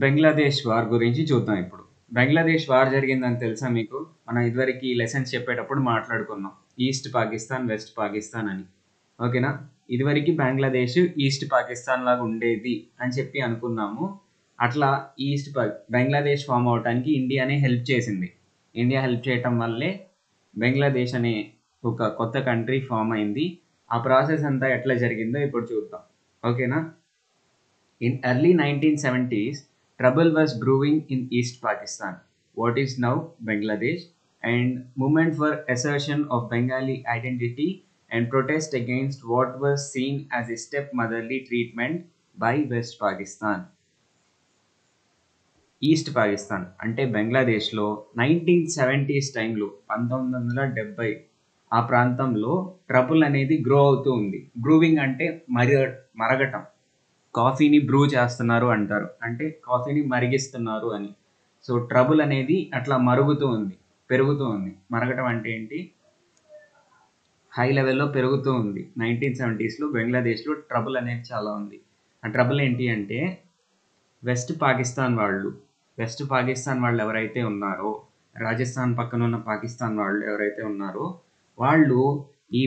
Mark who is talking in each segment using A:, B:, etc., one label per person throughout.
A: Bangladesh war గురించి చూద్దాం ఇప్పుడు. బంగ్లాదేశ్ వార్ జరిగిందని తెలుసా మీకు? మనం ఇదివరకు లెసన్స్ చెప్పేటప్పుడు మాట్లాడుకున్నాం. ఈస్ట్ పాకిస్తాన్, వెస్ట్ పాకిస్తాన్ అని. ఓకేనా? ఇదివరకు బంగ్లాదేశ్ ఈస్ట్ పాకిస్తాన్ లాగా ఉండేది అని చెప్పి అనుకున్నాము. అట్లా బంగ్లాదేశ్ ఫామ్ అవడానికి ఇండియానే హెల్ప్ చేసింది. ఇండియా హెల్ప్ చేయటం వల్లే బంగ్లాదేశ్ అనే ఒక కొత్త కంట్రీ ఫామ్ అయింది. ఆ ప్రాసెస్ అంతా ఎట్లా జరిగిందో ఇప్పుడు చూద్దాం. ఓకేనా? In early 1970s, trouble was brewing in East Pakistan, what is now Bangladesh, and movement for assertion of Bengali identity and protest against what was seen as a stepmotherly treatment by West Pakistan. East Pakistan అంటే బంగ్లాదేశ్లో 1970s టైంలో 1970 ఆ ప్రాంతంలో trouble అనేది grow అవుతూ ఉంది. Brewing అంటే మరగటం. కాఫీని బ్రూ చేస్తున్నారు అంటారు, అంటే కాఫీని మరిగిస్తున్నారు అని. సో ట్రబుల్ అనేది అట్లా మరుగుతూ ఉంది, పెరుగుతూ ఉంది. మరగటం అంటే ఏంటి? హై లెవెల్లో పెరుగుతూ ఉంది. 1970sలో బంగ్లాదేశ్లో ట్రబుల్ అనేది చాలా ఉంది. ఆ ట్రబుల్ ఏంటి అంటే వెస్ట్ పాకిస్తాన్ వాళ్ళు ఎవరైతే ఉన్నారో, రాజస్థాన్ పక్కన ఉన్న పాకిస్తాన్ వాళ్ళు ఎవరైతే ఉన్నారో వాళ్ళు ఈ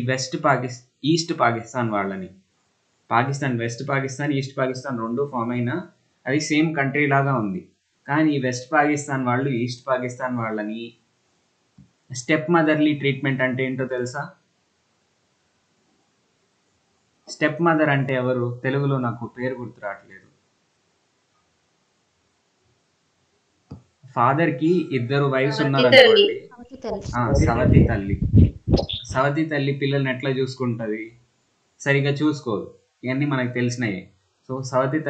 A: ఈస్ట్ పాకిస్తాన్ వాళ్ళని, వెస్ట్ పాకిస్తాన్ ఈస్ట్ పాకిస్తాన్ రెండు ఫామ్ అయినా అది సేమ్ కంట్రీ లాగా ఉంది. కానీ వెస్ట్ పాకిస్తాన్ వాళ్ళు ఈస్ట్ పాకిస్తాన్ వాళ్ళని స్టెప్ మదర్లీ ట్రీట్మెంట్ అంటే ఏంటో తెలుసా? స్టెప్ మదర్ అంటే ఎవరు? తెలుగులో నాకు పేరు గుర్తు రావట్లేదు. ఫాదర్ కి ఇద్దరు వైఫ్స్ ఉన్నారు అనుకోండి, సవతి తల్లి పిల్లల్ని ఎట్లా చూసుకుంటది? సరిగా చూసుకోదు. ఇవన్నీ మనకు తెలిసినాయి. సో సవతి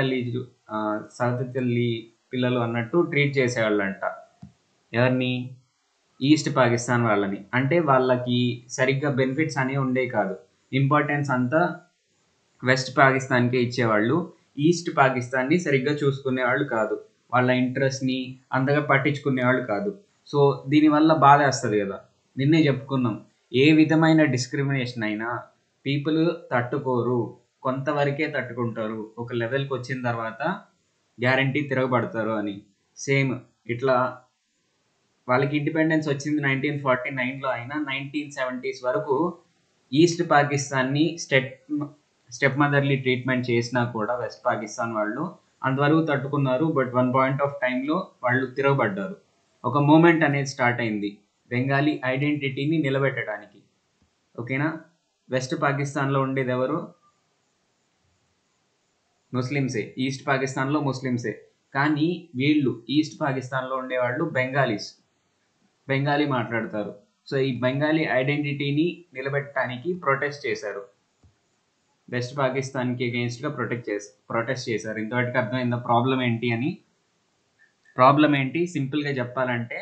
A: తల్లి పిల్లలు అన్నట్టు ట్రీట్ చేసేవాళ్ళంట. ఎవరిని? ఈస్ట్ పాకిస్తాన్ వాళ్ళని. అంటే వాళ్ళకి సరిగ్గా బెనిఫిట్స్ అనేవి ఉండేవి కాదు. ఇంపార్టెన్స్ అంతా వెస్ట్ పాకిస్తాన్కే ఇచ్చేవాళ్ళు. ఈస్ట్ పాకిస్తాన్ని సరిగ్గా చూసుకునేవాళ్ళు కాదు. వాళ్ళ ఇంట్రెస్ట్ని అంతగా పట్టించుకునేవాళ్ళు కాదు. సో దీనివల్ల బాధ వస్తుంది కదా. నిన్నే చెప్పుకున్నాం, ఏ విధమైన డిస్క్రిమినేషన్ అయినా పీపుల్ తట్టుకోరు, కొంతవరకే తట్టుకుంటారు. ఒక లెవెల్కి వచ్చిన తర్వాత గ్యారంటీ తిరగబడతారు అని. సేమ్ ఇట్లా వాళ్ళకి ఇండిపెండెన్స్ వచ్చింది 1949లో అయినా 1970s వరకు ఈస్ట్ పాకిస్తాన్ని స్టెప్ మదర్లీ ట్రీట్మెంట్ చేసినా కూడా వెస్ట్ పాకిస్తాన్ వాళ్ళు అంతవరకు తట్టుకున్నారు. బట్ వన్ పాయింట్ ఆఫ్ టైంలో వాళ్ళు తిరగబడ్డారు. ఒక మూమెంట్ అనేది స్టార్ట్ అయింది బెంగాలీ ఐడెంటిటీని నిలబెట్టడానికి. ఓకేనా? వెస్ట్ పాకిస్తాన్లో ఉండేది ఎవరు? ముస్లిమ్సే. ఈస్ట్ పాకిస్తాన్లో ముస్లిమ్సే. కానీ వీళ్ళు ఈస్ట్ పాకిస్తాన్లో ఉండేవాళ్ళు బెంగాలీ మాట్లాడతారు. సో ఈ బెంగాలీ ఐడెంటిటీని నిలబెట్టడానికి ప్రొటెస్ట్ చేశారు. వెస్ట్ పాకిస్తాన్కి అగెయిన్స్ట్గా ప్రొటెస్ట్ చేశారు. ఇంతవరకు అర్థమైందా ప్రాబ్లం ఏంటి అని? ప్రాబ్లం ఏంటి సింపుల్గా చెప్పాలంటే,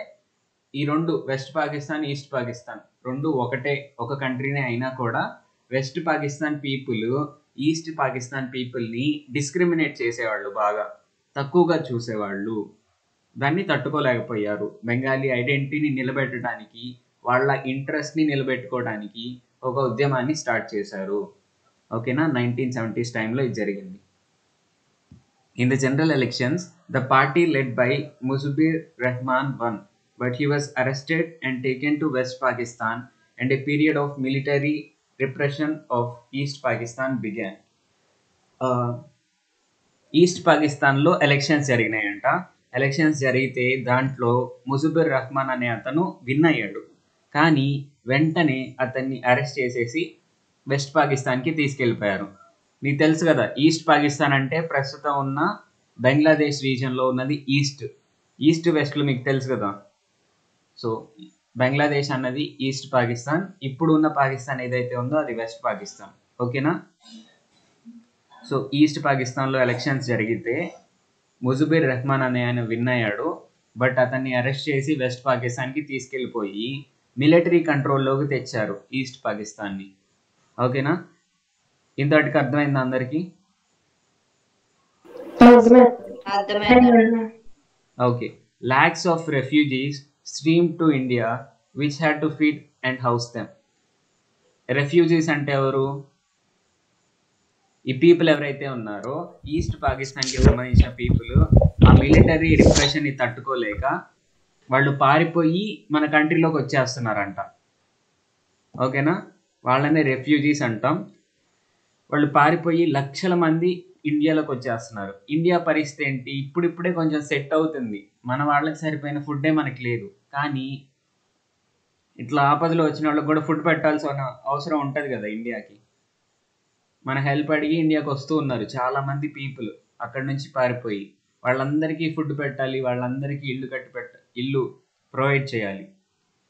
A: ఈ రెండు వెస్ట్ పాకిస్తాన్ ఈస్ట్ పాకిస్తాన్ రెండు ఒక కంట్రీనే అయినా కూడా west Pakistan people east Pakistan పీపుల్ని డిస్క్రిమినేట్ చేసేవాళ్ళు, బాగా తక్కువగా చూసేవాళ్ళు. దాన్ని తట్టుకోలేకపోయారు. బెంగాలీ ఐడెంటిటీని నిలబెట్టడానికి, వాళ్ళ ఇంట్రెస్ట్ని నిలబెట్టుకోవడానికి ఒక ఉద్యమాన్ని స్టార్ట్ చేశారు. ఓకేనా? 1970s టైంలో ఇది జరిగింది. In the general elections, the party led by Mujibur Rahman won, but he was arrested and taken to West Pakistan, and a period of military repression of East Pakistan began. East పాకిస్తాన్లో elections జరిగినాయంట. Elections జరిగితే దాంట్లో ముజిబుర్ రహమాన్ అనే అతను win అయ్యాడు. కానీ వెంటనే అతన్ని arrest చేసేసి వెస్ట్ పాకిస్తాన్కి తీసుకెళ్ళిపోయారు. మీకు తెలుసు కదా, ఈస్ట్ పాకిస్తాన్ అంటే ప్రస్తుతం ఉన్న బంగ్లాదేశ్ రీజియన్లో ఉన్నది ఈస్ట్ వెస్ట్లో మీకు తెలుసు కదా. సో బంగ్లాదేశ్ అన్నది ఈస్ట్ పాకిస్తాన్, ఇప్పుడు ఉన్న పాకిస్తాన్ ఏదైతే ఉందో అది వెస్ట్ పాకిస్తాన్. ఓకేనా? సో ఈస్ట్ పాకిస్తాన్లో ఎలక్షన్స్ జరిగితే ముజిబుర్ రెహమాన్ అనే ఆయన విన్ అయ్యాడు. బట్ అతన్ని అరెస్ట్ చేసి వెస్ట్ పాకిస్తాన్కి తీసుకెళ్ళిపోయి మిలిటరీ కంట్రోల్లోకి తెచ్చారు ఈస్ట్ పాకిస్తాన్ని. ఓకేనా? ఇంతటికి అర్థమైందా అందరికి? Okay. Lakhs of refugees streamed to India which had to feed and house them. Refugees అంటే ఎవరు? ఈ పీపుల్ ఎవరైతే ఉన్నారో ఈస్ట్ పాకిస్తాన్కి సంబంధించిన పీపుల్ ఆ మిలిటరీ రిప్రెషన్ని తట్టుకోలేక వాళ్ళు పారిపోయి మన కంట్రీలోకి వచ్చేస్తున్నారంట. ఓకేనా, వాళ్ళని రెఫ్యూజీస్ అంటాం. వాళ్ళు పారిపోయి లక్షల మంది ఇండియాలోకి వచ్చేస్తున్నారు. ఇండియా పరిస్థితి ఏంటి? ఇప్పుడిప్పుడే కొంచెం సెట్ అవుతుంది, మన వాళ్ళకి సరిపోయిన ఫుడ్డే మనకి లేదు. కానీ ఇట్లా ఆపదలో వచ్చిన వాళ్ళకి కూడా ఫుడ్ పెట్టాల్సిన అవసరం ఉంటుంది కదా ఇండియాకి. మన హెల్ప్ అడిగి ఇండియాకి వస్తూ ఉన్నారు చాలామంది పీపుల్ అక్కడ నుంచి పారిపోయి. వాళ్ళందరికీ ఫుడ్ పెట్టాలి, వాళ్ళందరికీ ఇల్లు ప్రొవైడ్ చేయాలి.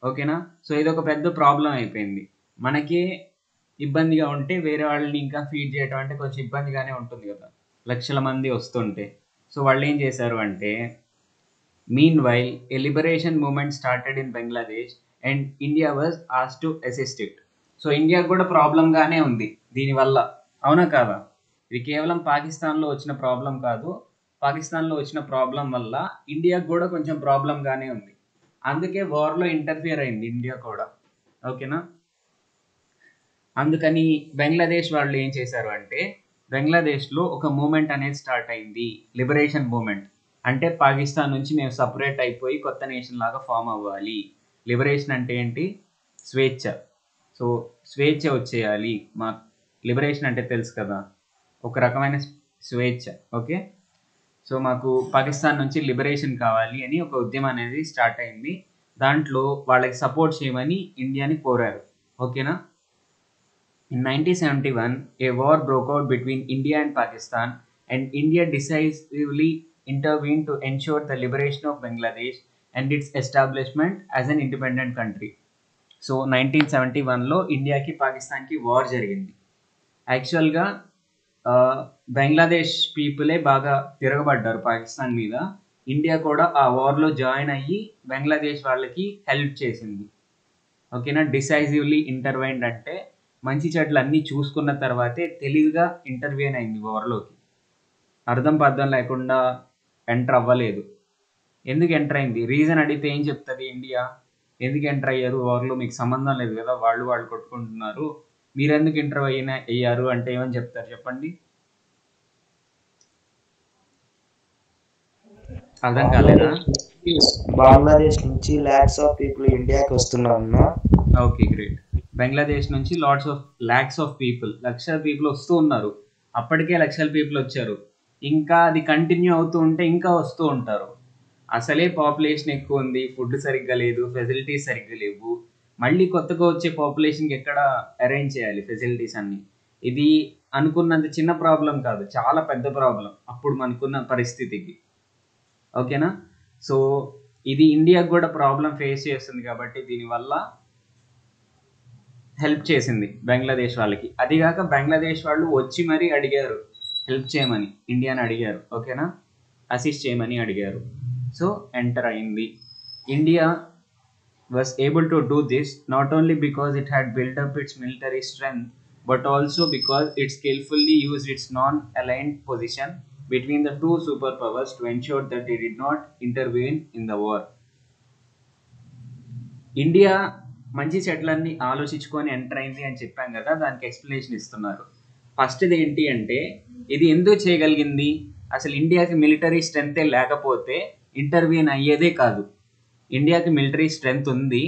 A: ఓకేనా, సో ఇది ఒక పెద్ద ప్రాబ్లం అయిపోయింది. మనకే ఇబ్బందిగా ఉంటే వేరే వాళ్ళని ఇంకా ఫీడ్ చేయడం అంటే కొంచెం ఇబ్బందిగానే ఉంటుంది కదా, లక్షల మంది వస్తుంటే. సో వాళ్ళు ఏం చేశారు అంటే, meanwhile a liberation movement started in Bangladesh and India was asked to assist it. So ఇండియాకు కూడా ప్రాబ్లంగానే ఉంది దీనివల్ల, అవునా కాదా? ఇది కేవలం పాకిస్తాన్లో వచ్చిన ప్రాబ్లం కాదు, పాకిస్తాన్లో వచ్చిన ప్రాబ్లం వల్ల ఇండియాకు కూడా కొంచెం ప్రాబ్లంగానే ఉంది. అందుకే వార్లో ఇంటర్ఫియర్ అయింది ఇండియా కూడా. ఓకేనా, అందుకని బంగ్లాదేశ్ వాళ్ళు ఏం చేశారు అంటే, బంగ్లాదేశ్లో ఒక మూమెంట్ అనేది స్టార్ట్ అయింది, లిబరేషన్ మూమెంట్. అంటే పాకిస్తాన్ నుంచి మేము సపరేట్ అయిపోయి కొత్త నేషన్ లాగా ఫామ్ అవ్వాలి. లిబరేషన్ అంటే ఏంటి? స్వేచ్ఛ. సో స్వేచ్ఛ వచ్చేయాలి. మా లిబరేషన్ అంటే తెలుసు కదా, ఒక రకమైన స్వేచ్ఛ. ఓకే, సో మాకు పాకిస్తాన్ నుంచి లిబరేషన్ కావాలి అని ఒక ఉద్యమం అనేది స్టార్ట్ అయింది. దాంట్లో వాళ్ళకి సపోర్ట్ చేయమని ఇండియాని కోరారు. ఓకేనా, in 1971 a war broke out between India and Pakistan, and India decisively intervened to ensure the liberation of Bangladesh and its establishment as an independent country. So 1971లో ఇండియాకి పాకిస్తాన్కి వార్ జరిగింది. యాక్చువల్గా బంగ్లాదేశ్ పీపులే బాగా తిరగబడ్డారు పాకిస్తాన్ మీద. ఇండియా కూడా ఆ వార్లో జాయిన్ అయ్యి బంగ్లాదేశ్ వాళ్ళకి హెల్ప్ చేసింది. ఓకేనా, డిసైజివ్లీ ఇంటర్వైన్డ్ అంటే మంచి చెడ్లు అన్నీ చూసుకున్న తర్వాతే తెలివిగా ఇంటర్వ్యూన్ అయింది వార్లోకి. అర్థం పర్థం లేకుండా ఎంటర్ అవ్వలేదు. ఎందుకు ఎంటర్ అయింది? రీజన్ అడిగితే ఏం చెప్తుంది ఇండియా? ఎందుకు ఎంటర్ అయ్యారు వార్లో? మీకు సంబంధం లేదు కదా, వాళ్ళు కొట్టుకుంటున్నారు, మీరు ఎందుకు అయ్యారు అంటే ఏమని చెప్తారు చెప్పండి? అర్థం కాలేదా?
B: బంగ్లాదేశ్ నుంచి లాక్స్ ఆఫ్ పీపుల్ ఇండియాకి వస్తున్నారు.
A: Okay, great. బంగ్లాదేశ్ నుంచి లాక్స్ ఆఫ్ పీపుల్, లక్షల పీపుల్ వస్తూ ఉన్నారు. అప్పటికే లక్షల పీపుల్ వచ్చారు, ఇంకా అది కంటిన్యూ అవుతూ ఉంటే ఇంకా వస్తూ ఉంటారు. అసలే పాపులేషన్ ఎక్కువ ఉంది, ఫుడ్ సరిగ్గా లేదు, ఫెసిలిటీస్ సరిగ్గా లేవు. మళ్ళీ కొత్తగా వచ్చే పాపులేషన్కి ఎక్కడ అరేంజ్ చేయాలి ఫెసిలిటీస్ అన్నీ? ఇది అనుకున్నంత చిన్న ప్రాబ్లం కాదు, చాలా పెద్ద ప్రాబ్లం అప్పుడు మనకున్న పరిస్థితికి. ఓకేనా, సో ఇది ఇండియాకు కూడా ప్రాబ్లం ఫేస్ చేస్తుంది కాబట్టి దీనివల్ల హెల్ప్ చేసింది బంగ్లాదేశ్ వాళ్ళకి. అదిగాక బంగ్లాదేశ్ వాళ్ళు వచ్చి మరీ అడిగారు హెల్ప్ చేయమని, ఇండియాని అడిగారు. ఓకేనా, అసిస్ట్ చేయమని అడిగారు. సో ఎంటర్ అయింది. India was able to do this not only because it had built up its military strength, but also because it skillfully used its non-aligned position between the two superpowers to ensure that it did not intervene in the war. India మంచి చెట్లన్నీ ఆలోచించుకొని enter అయింది అని చెప్పాం కదా, దానికి explanation ఇస్తున్నారు. ఫస్ట్ది ఏంటి అంటే, ఇది ఎందుకు చేయగలిగింది? అసలు ఇండియాకి మిలిటరీ స్ట్రెంతే లేకపోతే ఇంటర్వ్యూన్ అయ్యేదే కాదు. ఇండియాకి మిలిటరీ స్ట్రెంగ్త్ ఉంది,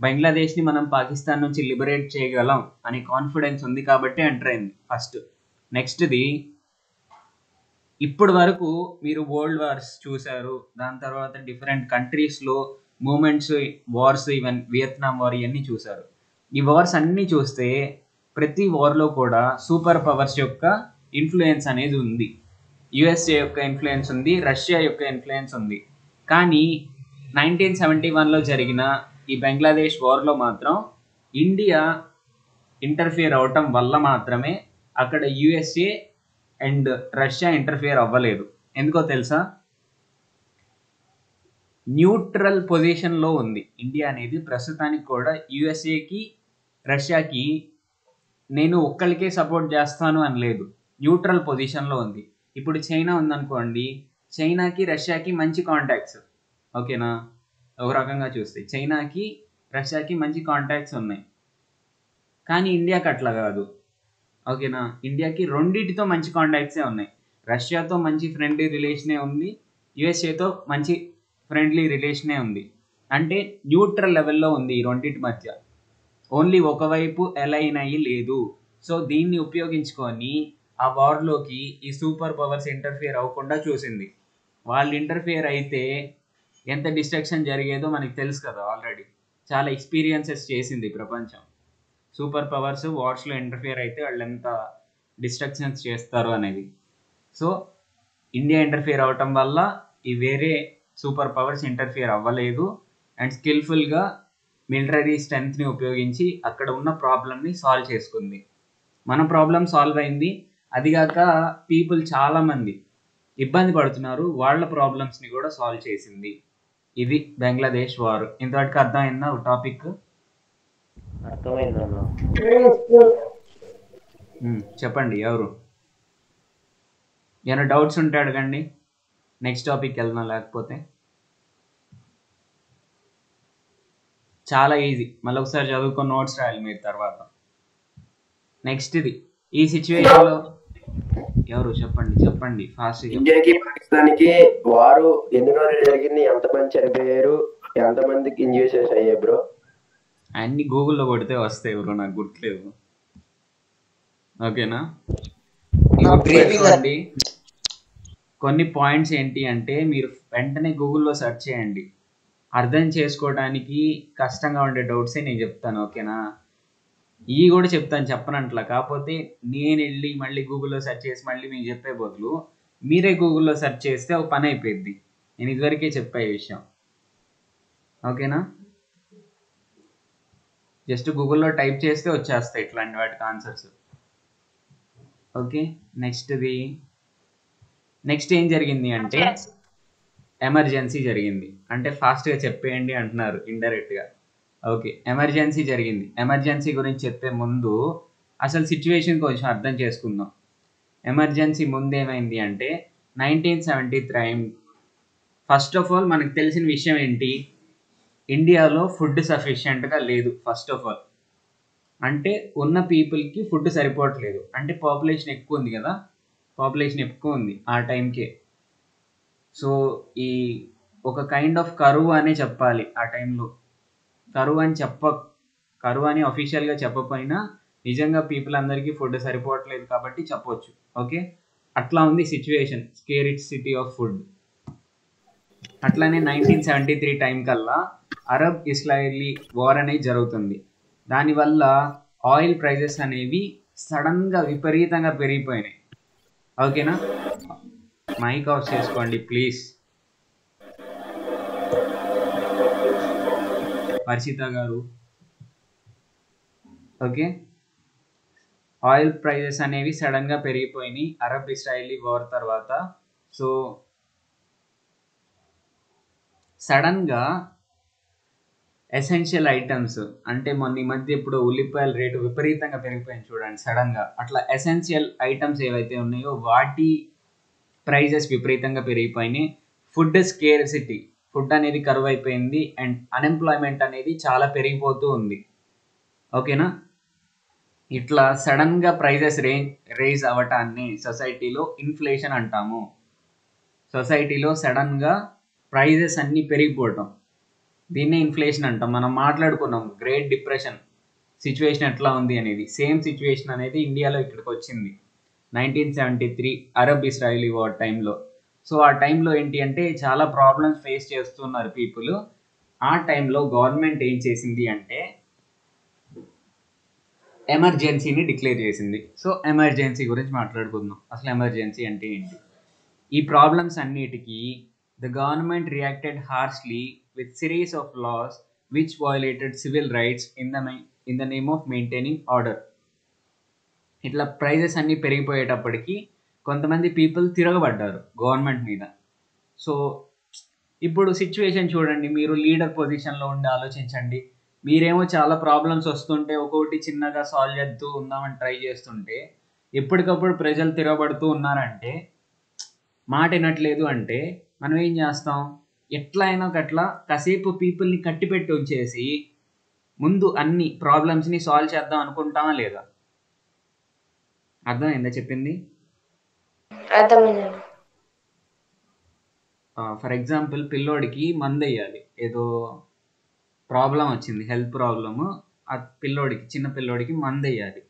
A: బంగ్లాదేశ్ని మనం పాకిస్తాన్ నుంచి లిబరేట్ చేయగలం అనే కాన్ఫిడెన్స్ ఉంది కాబట్టి ఎంటర్ అయింది ఫస్ట్. నెక్స్ట్ది, ఇప్పటి వరకు మీరు వరల్డ్ వార్స్ చూశారు, దాని తర్వాత డిఫరెంట్ కంట్రీస్లో movements, wars, even Vietnam war ఇవన్నీ చూశారు. ఈ వార్స్ అన్నీ చూస్తే ప్రతి వార్లో కూడా సూపర్ పవర్స్ యొక్క ఇన్ఫ్లుయెన్స్ అనేది ఉంది. యుఎస్ఏ యొక్క ఇన్ఫ్లుయెన్స్ ఉంది, రష్యా యొక్క ఇన్ఫ్లుయెన్స్ ఉంది. కానీ 1971లో జరిగిన ఈ బంగ్లాదేశ్ వార్లో మాత్రం ఇండియా ఇంటర్ఫియర్ అవటం వల్ల మాత్రమే అక్కడ యుఎస్ఏ అండ్ రష్యా ఇంటర్ఫియర్ అవ్వలేదు. ఎందుకో తెలుసా? న్యూట్రల్ పొజిషన్లో ఉంది ఇండియా అనేది ప్రస్తుతానికి కూడా. యుఎస్ఏకి రష్యాకి నేను ఒక్కరికే సపోర్ట్ చేస్తాను అని లేదు, న్యూట్రల్ పొజిషన్లో ఉంది. ఇప్పుడు చైనా ఉందనుకోండి, చైనాకి రష్యాకి మంచి కాంటాక్ట్స్. ఓకేనా, ఒక రకంగా చూస్తే చైనాకి రష్యాకి మంచి కాంటాక్ట్స్ ఉన్నాయి, కానీ ఇండియాకి అట్లా కాదు. ఓకేనా. ఇండియాకి రెండిటితో మంచి కాంటాక్ట్సే ఉన్నాయి. రష్యాతో మంచి ఫ్రెండ్లీ రిలేషనే ఉంది, యుఎస్ఏతో మంచి ఫ్రెండ్లీ రిలేషనే ఉంది. అంటే న్యూట్రల్ లెవెల్లో ఉంది ఈ రెండింటి మధ్య. ఓన్లీ ఒకవైపు అలైన్ అయ్యి లేదు. సో దీన్ని ఉపయోగించుకొని ఆ వార్లోకి ఈ సూపర్ పవర్స్ ఇంటర్ఫియర్ అవ్వకుండా చూసింది. వాళ్ళు ఇంటర్ఫియర్ అయితే ఎంత డిస్ట్రక్షన్ జరిగేదో మనకి తెలుసు కదా, ఆల్రెడీ చాలా ఎక్స్పీరియన్సెస్ చేసింది ప్రపంచం. సూపర్ పవర్స్ వార్స్లో ఇంటర్ఫియర్ అయితే వాళ్ళు ఎంత డిస్ట్రక్షన్స్ చేస్తారు అనేది. సో ఇండియా ఇంటర్ఫియర్ అవ్వటం వల్ల ఈ వేరే సూపర్ పవర్స్ ఇంటర్ఫియర్ అవ్వలేదు అండ్ స్కిల్ఫుల్గా మిలిటరీ స్ట్రెంగ్త్ని ఉపయోగించి అక్కడ ఉన్న ప్రాబ్లమ్ని సాల్వ్ చేసుకుంది. మన ప్రాబ్లం సాల్వ్ అయింది, అదిగాక పీపుల్ చాలామంది ఇబ్బంది పడుతున్నారు, వాళ్ళ ప్రాబ్లమ్స్ని కూడా సాల్వ్ చేసింది. ఇది బంగ్లాదేశ్ వార్. ఇంతవరకు అర్థమైందా టాపిక్?
B: అర్థమైందన్న.
A: చెప్పండి ఎవరు, ఏమైనా డౌట్స్ ఉంటే అడగండి, నెక్స్ట్ టాపిక్ వెళ్దాం. లేకపోతే చాలా ఈజీ, మళ్ళీ ఒకసారి చదువుకొని నోట్స్ రాయాలి మీరు తర్వాత. నెక్స్ట్ ఇది ఈ సిచ్యువేషన్లో ఎవరు చెప్పండి ఫాస్ట్.
C: ఇండియాకి పాకిస్తాన్కి వారు ఎన్ని రోజులు జరిగింది, ఎంతమంది చనిపోయారు, ఎంతమందికి ఇంజూరీస్ అయ్యాయి బ్రో?
A: అన్ని గూగుల్లో కొడితే వస్తాయి బ్రో, నాకు గుర్తులేవు. ఓకేనా, కొన్ని పాయింట్స్ ఏంటి అంటే మీరు వెంటనే గూగుల్లో సెర్చ్ చేయండి. అర్థం చేసుకోవడానికి కష్టంగా ఉండే డౌట్సే నేను చెప్తాను. ఓకేనా, ఇవి కూడా చెప్తాను, చెప్పనట్లా. కాకపోతే నేను వెళ్ళి మళ్ళీ గూగుల్లో సెర్చ్ చేసి మళ్ళీ మీకు చెప్పే బదులు మీరే గూగుల్లో సెర్చ్ చేస్తే ఒక పని అయిపోయింది. నేను ఇదివరకే చెప్పా ఈ విషయం. ఓకేనా, జస్ట్ గూగుల్లో టైప్ చేస్తే వచ్చేస్తాయి ఇట్లాంటి వాటికి ఆన్సర్స్. ఓకే, నెక్స్ట్ ఏం జరిగింది అంటే ఎమర్జెన్సీ జరిగింది. అంటే ఫాస్ట్గా చెప్పేయండి అంటున్నారు ఇండైరెక్ట్గా. ఓకే, ఎమర్జెన్సీ జరిగింది. ఎమర్జెన్సీ గురించి చెప్పే ముందు అసలు సిచ్యువేషన్ కొంచెం అర్థం చేసుకుందాం. ఎమర్జెన్సీ ముందు ఏమైంది అంటే 1973. ఫస్ట్ ఆఫ్ ఆల్ మనకు తెలిసిన విషయం ఏంటి, ఇండియాలో ఫుడ్ సఫిషియెంట్గా లేదు. ఫస్ట్ ఆఫ్ ఆల్ అంటే ఉన్న పీపుల్కి ఫుడ్ సరిపోవట్లేదు. అంటే పాపులేషన్ ఎక్కువ ఉంది కదా, పాపులేషన్ ఎక్కువ ఉంది ఆ టైంకే. సో ఈ ఒక కైండ్ ఆఫ్ కరువు అనే చెప్పాలి ఆ టైంలో. కరువు అని అఫీషియల్గా చెప్పకపోయినా నిజంగా పీపుల్ అందరికీ ఫుడ్ సరిపోవట్లేదు కాబట్టి చెప్పొచ్చు. ఓకే, అట్లా ఉంది సిచ్యువేషన్, స్కేరిసిటీ ఆఫ్ ఫుడ్. అట్లానే 1973 టైం కల్లా అరబ్ ఇస్రాయేలీ వార్ అనేది జరుగుతుంది. దానివల్ల ఆయిల్ ప్రైజెస్ అనేవి సడన్గా విపరీతంగా పెరిగిపోయినాయి. ఓకేనా, మైక్ ఆఫ్ చేసుకోండి ప్లీజ్. వర్షిత గారు. ఓకే, ఆయిల్ ప్రైజెస్ అనేవి సడన్గా పెరిగిపోయినాయి అరబ్ ఇస్రాయేలీ వార్ తర్వాత. సో సడన్గా ఎసెన్షియల్ ఐటమ్స్ అంటే మొన్న ఈ మధ్య ఇప్పుడు ఉల్లిపాయల రేటు విపరీతంగా పెరిగిపోయింది చూడండి సడన్గా. అట్లా ఎసెన్షియల్ ఐటమ్స్ ఏవైతే ఉన్నాయో వాటి ప్రైజెస్ విపరీతంగా పెరిగిపోయినాయి. ఫుడ్ స్కేర్సిటీ, ఫుడ్ అనేది కరువు అయిపోయింది అండ్ అన్ఎంప్లాయ్మెంట్ అనేది చాలా పెరిగిపోతూ ఉంది. ఓకేనా, ఇట్లా సడన్గా ప్రైజెస్ రేజ్ అవ్వటాన్ని సొసైటీలో ఇన్ఫ్లేషన్ అంటాము. సొసైటీలో సడన్గా ప్రైజెస్ అన్నీ పెరిగిపోవటం, దీన్నే ఇన్ఫ్లేషన్ అంటాం. మనం మాట్లాడుకున్నాం గ్రేట్ డిప్రెషన్ సిచ్యువేషన్ ఎట్లా ఉంది అనేది. సేమ్ సిచ్యువేషన్ అనేది ఇండియాలో ఇక్కడికి వచ్చింది 1973 అరబ్ ఇస్రాయేలీ వార్ టైంలో. సో ఆ టైంలో ఏంటి అంటే చాలా ప్రాబ్లమ్స్ ఫేస్ చేస్తున్నారు పీపుల్. ఆ టైంలో గవర్నమెంట్ ఏం చేసింది అంటే ఎమర్జెన్సీని డిక్లేర్ చేసింది. సో ఎమర్జెన్సీ గురించి మాట్లాడుకుందాం. అసలు ఎమర్జెన్సీ అంటే ఏంటి? ఈ ప్రాబ్లమ్స్ అన్నిటికీ the government reacted harshly with series of laws which violated civil rights in the name of maintaining order. ఇట్లా ప్రైజెస్ అన్నీ పెరిగిపోయేటప్పటికి కొంతమంది పీపుల్ తిరగబడ్డారు గవర్నమెంట్ మీద. సో ఇప్పుడు సిచ్యువేషన్ చూడండి, మీరు లీడర్ పొజిషన్లో ఉండి ఆలోచించండి. మీరేమో చాలా ప్రాబ్లమ్స్ వస్తుంటే ఒక్కొక్కటి చిన్నగా సాల్వ్ చేస్తూ ఉందామని ట్రై చేస్తుంటే ఎప్పటికప్పుడు ప్రజలు తిరగబడుతూ ఉన్నారంటే, మాట వినట్లేదు అంటే మనం ఏం చేస్తాం? ఎట్లా అయినా ఒకట్లా కాసేపు పీపుల్ని కట్టిపెట్టి ఉంచేసి ముందు అన్ని ప్రాబ్లమ్స్ని సాల్వ్ చేద్దాం అనుకుంటామా లేదా? అర్థమైందా చెప్పింది?
D: అర్థమైందండి.
A: ఫర్ ఎగ్జాంపుల్ పిల్లోడికి మందు వేయాలి, ఏదో ప్రాబ్లం వచ్చింది, హెల్త్ ప్రాబ్లము, ఆ పిల్లోడికి చిన్న పిల్లోడికి మందు వేయాలి.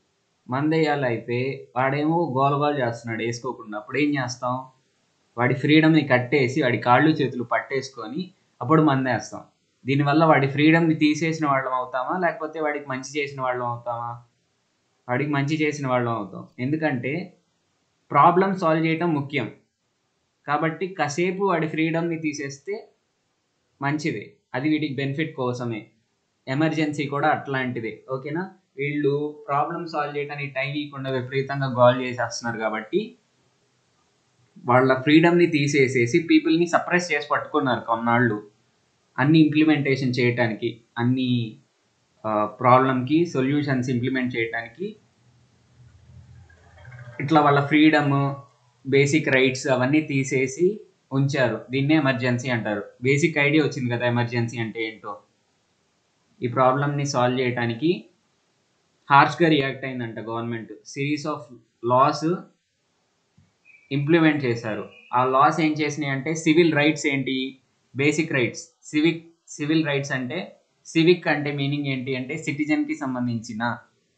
A: మందు వేయాలి అయితే వాడేమో గోల చేస్తున్నాడు వేసుకోకుండా. అప్పుడు ఏం చేస్తాం? వాడి ఫ్రీడమ్ని కట్టేసి వాడి కాళ్ళు చేతులు పట్టేసుకొని అప్పుడు మందు వేస్తాం. దీనివల్ల వాడి ఫ్రీడమ్ని తీసేసిన వాళ్ళం అవుతామా, లేకపోతే వాడికి మంచి చేసిన వాళ్ళం అవుతామా? వాడికి మంచి చేసిన వాళ్ళం అవుతాం. ఎందుకంటే ప్రాబ్లం సాల్వ్ చేయటం ముఖ్యం కాబట్టి కాసేపు వాడి ఫ్రీడమ్ని తీసేస్తే మంచిదే, అది వీటికి బెనిఫిట్ కోసమే. ఎమర్జెన్సీ కూడా అట్లాంటిదే. ఓకేనా? వీళ్ళు ప్రాబ్లమ్ సాల్వ్ చేయడానికి టైం ఇవ్వకుండా విపరీతంగా గోల్ చేసేస్తున్నారు కాబట్టి వాళ్ళ ఫ్రీడమ్ని తీసేసేసి పీపుల్ని సప్రెస్ చేసి పట్టుకున్నారు కొన్నాళ్ళు, అన్ని ఇంప్లిమెంటేషన్ చేయటానికి, అన్ని ప్రాబ్లంకి సొల్యూషన్స్ ఇంప్లిమెంట్ చేయటానికి. ఇట్లా వాళ్ళ ఫ్రీడమ్, బేసిక్ రైట్స్ అవన్నీ తీసేసి ఉంచారు. దీన్నే ఎమర్జెన్సీ అంటారు. బేసిక్ ఐడియా వచ్చింది కదా ఎమర్జెన్సీ అంటే ఏంటో. ఈ ప్రాబ్లమ్ని సాల్వ్ చేయడానికి హార్ష్గా రియాక్ట్ అయిందంట government. Series of laws implement చేశారు. ఆ లాస్ ఏం చేసినాయి అంటే సివిల్ రైట్స్ ఏంటి? Basic rights. సివిల్ రైట్స్ అంటే సివిక్ అంటే మీనింగ్ ఏంటి అంటే సిటిజన్కి సంబంధించిన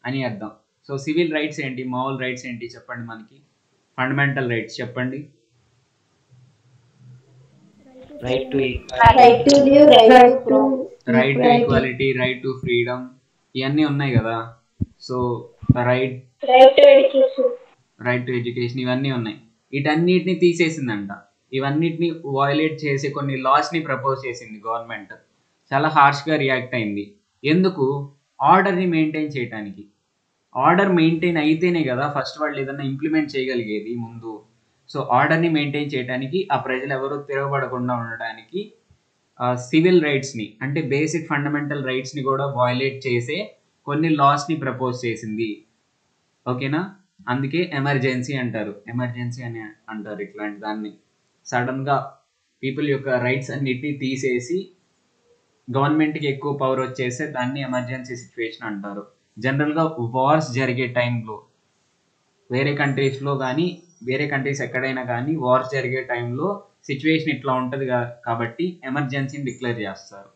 A: అని అర్థం. సో సివిల్ రైట్స్ ఏంటి, మామూలు రైట్స్ ఏంటి చెప్పండి మనకి? ఫండమెంటల్ రైట్స్ చెప్పండి.
B: Right to
D: right to live,
A: right to equality, right to freedom, ఇవన్నీ ఉన్నాయి కదా. సో రైట్ టు ఎడ్యుకేషన్ ఇవన్నీ ఉన్నాయి. వీటన్నిటిని తీసేసిందంట. ఇవన్నిటిని వయలేట్ చేసే కొన్ని లాస్ని ప్రపోజ్ చేసింది గవర్నమెంట్. చాలా హార్ష్గా రియాక్ట్ అయింది. ఎందుకు? ఆర్డర్ని మెయింటైన్ చేయడానికి. ఆర్డర్ మెయింటైన్ అయితేనే కదా ఫస్ట్ వాళ్ళు ఏదన్నా ఇంప్లిమెంట్ చేయగలిగేది ముందు. సో ఆర్డర్ని మెయింటైన్ చేయడానికి, ఆ ప్రజలు ఎవరు తిరగబడకుండా ఉండడానికి సివిల్ రైట్స్ని అంటే బేసిక్ ఫండమెంటల్ రైట్స్ని కూడా వయలేట్ చేసే కొన్ని లాస్ని ప్రపోజ్ చేసింది. ఓకేనా? అందుకే ఎమర్జెన్సీ అంటారు. ఎమర్జెన్సీ అని అంటారు ఇట్లాంటి దాన్ని. సడన్గా పీపుల్ యొక్క రైట్స్ అన్నిటినీ తీసేసి గవర్నమెంట్కి ఎక్కువ పవర్ వచ్చేస్తే దాన్ని ఎమర్జెన్సీ సిచ్యువేషన్ అంటారు. జనరల్గా వార్స్ జరిగే టైంలో, వేరే కంట్రీస్లో కానీ వేరే కంట్రీస్ ఎక్కడైనా కానీ వార్స్ జరిగే టైంలో సిచ్యువేషన్ ఇట్లా ఉంటుంది కాబట్టి ఎమర్జెన్సీని డిక్లేర్ చేస్తారు.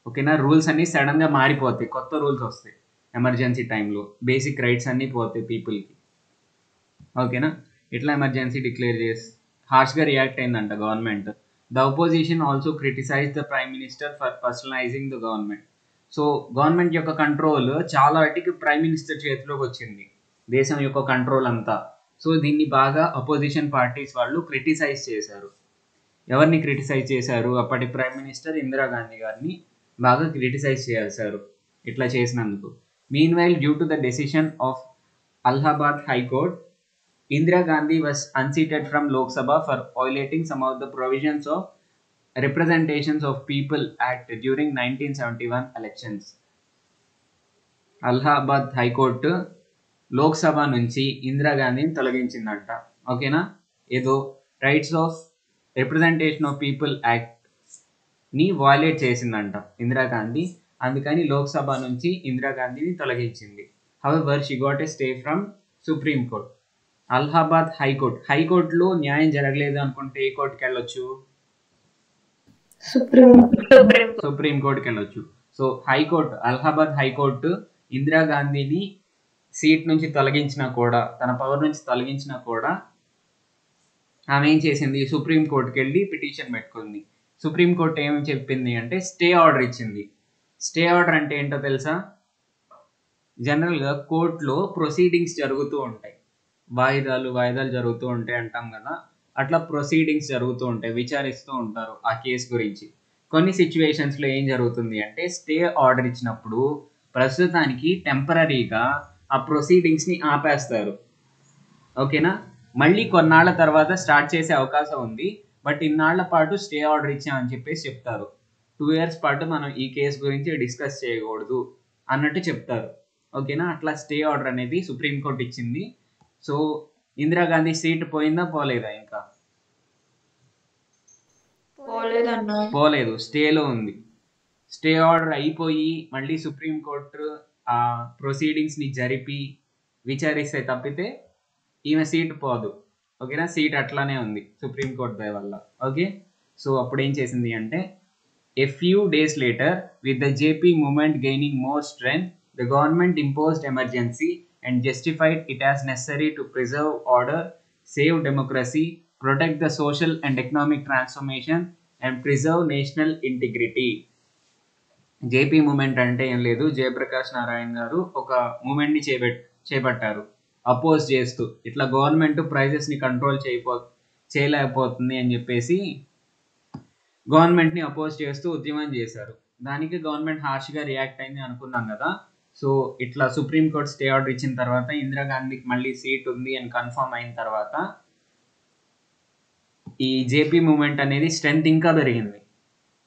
A: ఓకేనా? రూల్స్ అన్నీ సడన్గా మారిపోతాయి, కొత్త రూల్స్ వస్తాయి ఎమర్జెన్సీ టైంలో. బేసిక్ రైట్స్ అన్నీ పోతాయి పీపుల్కి. ఓకేనా? ఇట్లా ఎమర్జెన్సీ డిక్లేర్ చేసి హార్ష్గా రియాక్ట్ అయిందంట government. The opposition also criticise the prime minister for personalising the government. So government యొక్క కంట్రోల్ చాలా వాటికి ప్రైమ్ మినిస్టర్ చేతిలోకి వచ్చింది, దేశం యొక్క కంట్రోల్ అంతా. సో దీన్ని బాగా అపోజిషన్ పార్టీస్ వాళ్ళు క్రిటిసైజ్ చేశారు. ఎవరిని క్రిటిసైజ్ చేశారు? అప్పటి ప్రైమ్ మినిస్టర్ ఇందిరాగాంధీ గారిని బాగా క్రిటిసైజ్ చేశారు ఇట్లా చేసినందుకు. Meanwhile due to the decision of Allahabad high court, Indira Gandhi was unseated from Lok Sabha for violating some of the provisions of Representations of People Act during 1971 elections. Allahabad high court Lok Sabha నుంచి ఇందిరాగాంధీని తొలగించిందంట. ఓకేనా? ఏదో rights of representation of people యాక్ట్ని violate చేసిందంట ఇందిరాగాంధీ. అందుకని లోక్సభ నుంచి ఇందిరాగాంధీని తొలగించింది. However she got a stay from supreme court. Allahabad హైకోర్టులో న్యాయం జరగలేదు అనుకుంటే ఏ కోర్టుకి వెళ్ళొచ్చు? సుప్రీం కోర్టుకి వెళ్ళొచ్చు. సో హైకోర్టు, అలహాబాద్ హైకోర్టు ఇందిరాగాంధీని సీట్ నుంచి తొలగించినా కూడా, తన పవర్ నుంచి తొలగించినా కూడా ఆమె ఏం చేసింది? సుప్రీం కోర్టుకి వెళ్ళి పిటిషన్ పెట్టుకుంది. సుప్రీం కోర్టు ఏమి చెప్పింది అంటే స్టే ఆర్డర్ ఇచ్చింది. స్టే ఆర్డర్ అంటే ఏంటో తెలుసా? జనరల్గా కోర్టులో ప్రొసీడింగ్స్ జరుగుతూ ఉంటాయి, వాయిదాలు జరుగుతూ ఉంటాయి అంటాం కదా. అట్లా ప్రొసీడింగ్స్ జరుగుతూ ఉంటాయి, విచారిస్తూ ఉంటారు ఆ కేసు గురించి. కొన్ని సిచ్యువేషన్స్లో ఏం జరుగుతుంది అంటే స్టే ఆర్డర్ ఇచ్చినప్పుడు ప్రస్తుతానికి టెంపరీగా ఆ ప్రొసీడింగ్స్ని ఆపేస్తారు. ఓకేనా? మళ్ళీ కొన్నాళ్ళ తర్వాత స్టార్ట్ చేసే అవకాశం ఉంది, బట్ ఇన్నాళ్ల పాటు స్టే ఆర్డర్ ఇచ్చామని చెప్పేసి చెప్తారు. 2 years పాటు మనం ఈ కేసు గురించి డిస్కస్ చేయకూడదు అన్నట్టు చెప్తారు. ఓకేనా? అట్లా స్టే ఆర్డర్ అనేది సుప్రీంకోర్టు ఇచ్చింది. సో ఇందిరాగాంధీ సీట్ పోయిందా పోలేదా? ఇంకా పోలేదు, స్టేలో ఉంది. స్టే ఆర్డర్ అయిపోయి మళ్ళీ సుప్రీంకోర్టు ఆ ప్రొసీడింగ్స్ని జరిపి విచారిస్తే తప్పితే ఈమె సీట్ పోదు. ఓకేనా, సీట్ అట్లానే ఉంది సుప్రీంకోర్టు దయ వల్ల. ఓకే, సో అప్పుడు ఏం చేసింది అంటే, a few days later, with the JP movement gaining more strength, the government imposed emergency and justified it as necessary to preserve order, save democracy, protect the social and economic transformation, and preserve national integrity. JP movement అంటే ఏం లేదు, జయప్రకాష్ నారాయణ గారు ఒక మూమెంట్ని చేపట్టారు oppose చేస్తూ, ఇట్లా government ప్రైజెస్ని control చేయలేకపోతుంది అని చెప్పేసి గవర్నమెంట్ని అపోజ్ చేస్తూ ఉద్యమం చేశారు. దానికి గవర్నమెంట్ హార్ష్గా రియాక్ట్ అయింది అనుకున్నాం కదా. సో ఇట్లా సుప్రీంకోర్టు స్టే ఆర్డర్ ఇచ్చిన తర్వాత, ఇందిరాగాంధీకి మళ్ళీ సీట్ ఉంది అని కన్ఫర్మ్ అయిన తర్వాత, ఈ జేపీ మూమెంట్ అనేది స్ట్రెంగ్త్ ఇంకా పెరిగింది,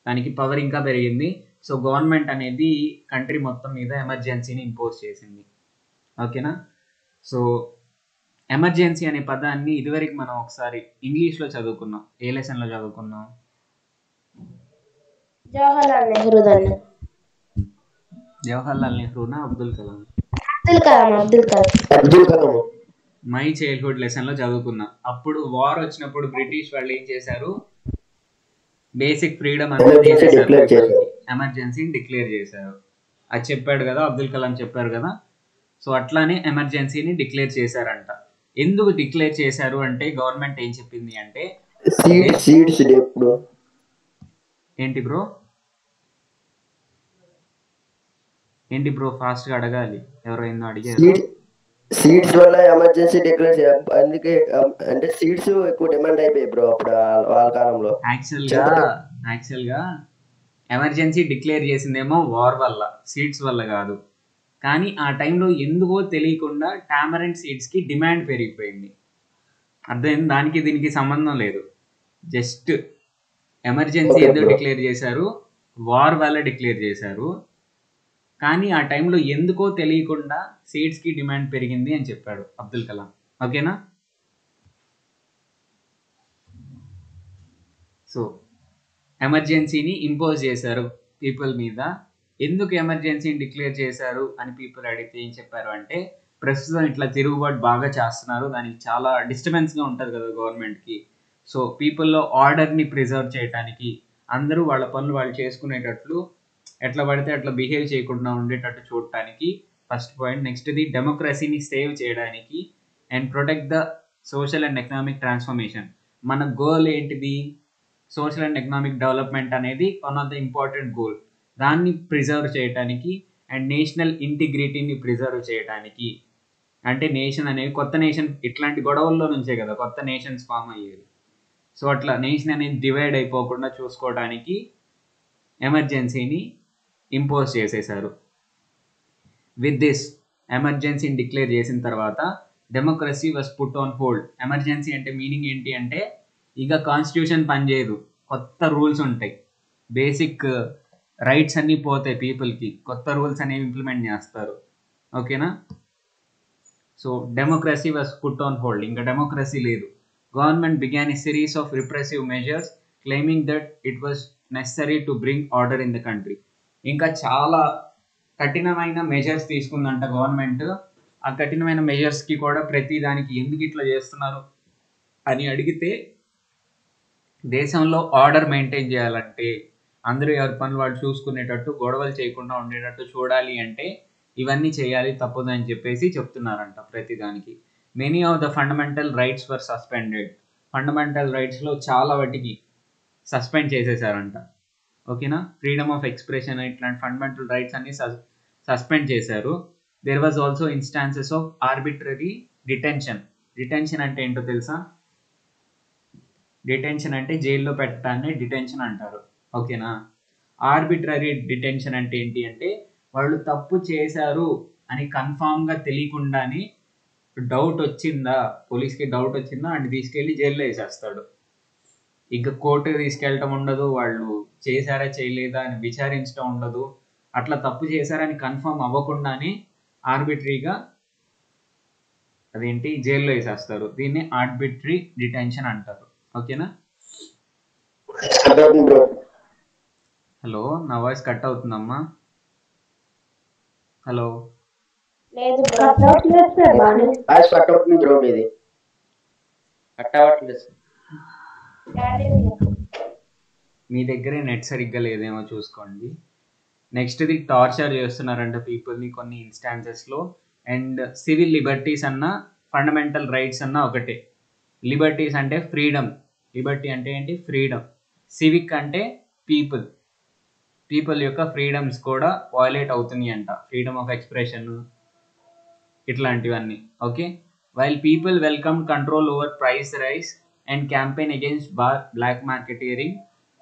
A: దానికి పవర్ ఇంకా పెరిగింది. సో గవర్నమెంట్ అనేది కంట్రీ మొత్తం మీద ఎమర్జెన్సీని ఇంపోజ్ చేసింది. ఓకేనా, సో ఎమర్జెన్సీ అనే పదాన్ని ఇదివరకు మనం ఒకసారి ఇంగ్లీష్లో చదువుకున్నాం. ఏ లెసన్లో చదువుకున్నాం?
D: జవహర్లాల్
A: నెహ్రూనా అబ్దుల్ కలాం?
C: అబ్దుల్ కలాం.
A: మై చైల్డ్హుడ్ లెసన్లో చదువుకున్నాం. అప్పుడు వార్ వచ్చినప్పుడు బ్రిటిష్ వాళ్ళు ఏం చేశారు, బేసిక్ ఫ్రీడమ్ అంతా తీసేశారు, ఎమర్జెన్సీని డిక్లేర్ చేశారు. అది చెప్పాడు కదా అబ్దుల్ కలాం, చెప్పారు కదా. సో అట్లానే ఎమర్జెన్సీని డిక్లేర్ చేశారంట. ఎందుకు డిక్లేర్ చేశారు అంటే, గవర్నమెంట్ ఏం చెప్పింది అంటే, ఏంటి బ్రో ఫాస్ట్ గా అడగాలి, ఎవరో ఏందో అడిగారు.
C: సీట్స్ వల్ల ఎమర్జెన్సీ డిక్లేర్ అందుకే అంటే సీట్స్ ఎక్కువ డిమాండ్ అయిపోయాయి బ్రో అప్పుడు వాళ్ళ కాలంలో.
A: యాక్చువల్ గా ఎమర్జెన్సీ డిక్లేర్ చేసిందేమో వార్ వల్ల, సీట్స్ వల్ల కాదు. కానీ ఆ టైంలో ఎందుకో తెలియకుండా టామరెంట్ సీట్స్ కి డిమాండ్ పెరిగిపోయింది. అర్థం, దానికి దీనికి సంబంధం లేదు. జస్ట్ ఎమర్జెన్సీ ఎందుకు డిక్లేర్ చేశారు, వార్ వల్ల డిక్లేర్ చేశారు. కానీ ఆ టైంలో ఎందుకో తెలియకుండా సీట్స్కి డిమాండ్ పెరిగింది అని చెప్పాడు అబ్దుల్ కలాం. ఓకేనా, సో ఎమర్జెన్సీని ఇంపోజ్ చేశారు పీపుల్ మీద. ఎందుకు ఎమర్జెన్సీని డిక్లేర్ చేశారు అని పీపుల్ అడిగితే ఏం చెప్పారు అంటే, ప్రస్తుతం ఇట్లా తిరుగుబాటు బాగా చేస్తున్నారు, దానికి చాలా డిస్టర్బెన్స్గా ఉంటుంది కదా గవర్నమెంట్కి. సో పీపుల్లో ఆర్డర్ని ప్రిజర్వ్ చేయడానికి, అందరూ వాళ్ళ పనులు వాళ్ళు చేసుకునేటట్లు, ఎట్లా పడితే అట్లా బిహేవ్ చేయకుండా ఉండేటట్టు చూడటానికి ఫస్ట్ పాయింట్. నెక్స్ట్ది డెమోక్రసీని సేవ్ చేయడానికి, and protect the social and economic transformation. మన గోల్ ఏంటిది, సోషల్ అండ్ ఎకనామిక్ డెవలప్మెంట్ అనేది one of the important goal. దాన్ని ప్రిజర్వ్ చేయడానికి, అండ్ నేషనల్ ఇంటిగ్రిటీని ప్రిజర్వ్ చేయడానికి. అంటే నేషన్ అనేది, కొత్త నేషన్ ఇట్లాంటి గొడవల్లో నుంచే కదా కొత్త నేషన్స్ ఫామ్ అయ్యేది. సో అట్లా నేషన్ అనేది డివైడ్ అయిపోకుండా చూసుకోవడానికి ఎమర్జెన్సీని ఇంపోజ్ చేసేశారు. విత్ దిస్, ఎమర్జెన్సీని డిక్లేర్ చేసిన తర్వాత democracy was put on hold. Emergency అంటే మీనింగ్ ఏంటి అంటే, ఇక కాన్స్టిట్యూషన్ పనిచేయదు, కొత్త రూల్స్ ఉంటాయి, బేసిక్ రైట్స్ అన్నీ పోతాయి పీపుల్కి, కొత్త రూల్స్ అనేవి ఇంప్లిమెంట్ చేస్తారు. ఓకేనా, so democracy was put on hold, ఇంకా డెమోక్రసీ లేదు. Government began a series of రిప్రెసివ్ measures claiming that it was necessary to bring order in the country. ఇంకా చాలా కఠినమైన మెజర్స్ తీసుకుందంట గవర్నమెంట్. ఆ కఠినమైన మెజర్స్కి కూడా ప్రతి దానికి ఎందుకు ఇట్లా చేస్తున్నారు అని అడిగితే, దేశంలో ఆర్డర్ మెయింటైన్ చేయాలంటే, అందరూ ఎవరి పనులు వాళ్ళు చూసుకునేటట్టు, గొడవలు చేయకుండా ఉండేటట్టు చూడాలి అంటే ఇవన్నీ చేయాలి, తప్పదని చెప్పేసి చెప్తున్నారంట ప్రతిదానికి. Many of the fundamental rights were suspended. Fundamental రైట్స్లో చాలా వాటికి సస్పెండ్ చేసేసారంట. ఓకేనా, ఫ్రీడమ్ ఆఫ్ ఎక్స్ప్రెషన్ ఇట్లాంటి ఫండమెంటల్ రైట్స్ అన్ని సస్పెండ్ చేశారు. There was also instances of arbitrary detention. Detention అంటే ఏంటో తెలుసా? డిటెన్షన్ అంటే జైల్లో పెట్టడాన్ని డిటెన్షన్ అంటారు. ఓకేనా, ఆర్బిట్రరీ డిటెన్షన్ అంటే ఏంటి అంటే, వాళ్ళు తప్పు చేశారు అని కన్ఫామ్గా తెలియకుండానే డౌట్ వచ్చిందా, పోలీస్కి డౌట్ వచ్చిందా అని తీసుకెళ్ళి జైల్లో వేసేస్తాడు. ఇంకా కోర్టుకి తీసుకెళ్ళటం ఉండదు, వాళ్ళు చేశారా చేయలేదా అని విచారించడం ఉండదు. అట్లా తప్పు చేశారని కన్ఫర్మ్ అవ్వకుండానే ఆర్బిటరీగా అదేంటి జైల్లో వేసేస్తారు. దీన్ని ఆర్బిటరీ డిటెన్షన్ అంటారు. ఓకేనా, హలో, నా వాయిస్ కట్ అవుతుందమ్మా. హలో,
D: లేదు కట్ అవ్వట్లేదు సార్ బాగానే.
C: వాయిస్ కట్ అవుతుంది బ్రో మీది.
B: కట్ అవ్వట్లేదు సార్.
A: మీ దగ్గరే నెట్ సరిగ్గా లేదేమో చూసుకోండి. నెక్స్ట్ది టార్చర్ చేస్తున్నారంట పీపుల్ని కొన్ని ఇన్స్టాన్సెస్లో. అండ్ సివిల్ లిబర్టీస్ అన్న ఫండమెంటల్ రైట్స్ అన్న ఒకటే. లిబర్టీస్ అంటే ఫ్రీడమ్, లిబర్టీ అంటే ఏంటి ఫ్రీడమ్, సివిక్ అంటే పీపుల్ యొక్క ఫ్రీడమ్స్ కూడా వయలేట్ అవుతున్నాయి అంట, ఫ్రీడమ్ ఆఫ్ ఎక్స్ప్రెషన్ ఇట్లాంటివన్నీ. Okay, while people welcome control over price rise and campaign against black marketeering